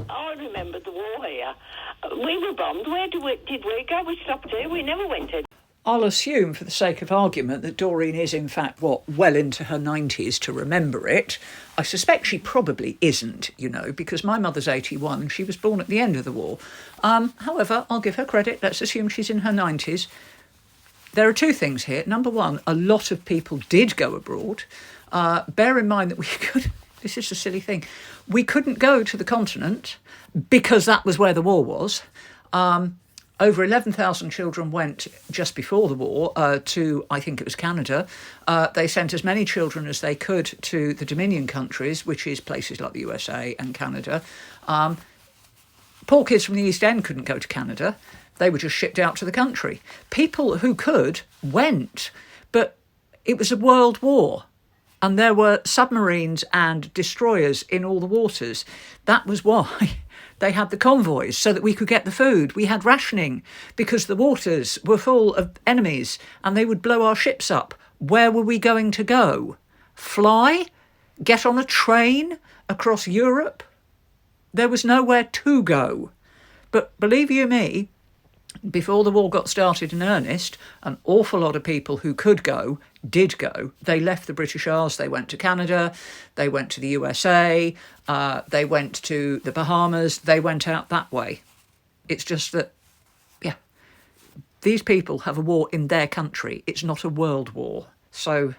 I remember the war here. We were bombed. Where did we go? We stopped here. We never went in. I'll assume, for the sake of argument, that Doreen is, in fact, well into her 90s to remember it. I suspect she probably isn't, because my mother's 81 and she was born at the end of the war. However, I'll give her credit. Let's assume she's in her 90s. There are two things here. Number one, a lot of people did go abroad. Bear in mind that we could... This is a silly thing. We couldn't go to the continent because that was where the war was. Over 11,000 children went just before the war to, I think it was Canada. They sent as many children as they could to the Dominion countries, which is places like the USA and Canada. Poor kids from the East End couldn't go to Canada. They were just shipped out to the country. People who could went, but it was a world war. And there were submarines and destroyers in all the waters. That was why they had the convoys, so that we could get the food. We had rationing because the waters were full of enemies and they would blow our ships up. Where were we going to go? Fly? Get on a train across Europe? There was nowhere to go. But believe you me, before the war got started in earnest, an awful lot of people who could go did go. They left the British Isles, they went to Canada, they went to the USA, they went to the Bahamas, they went out that way. It's just that, these people have a war in their country. It's not a world war. So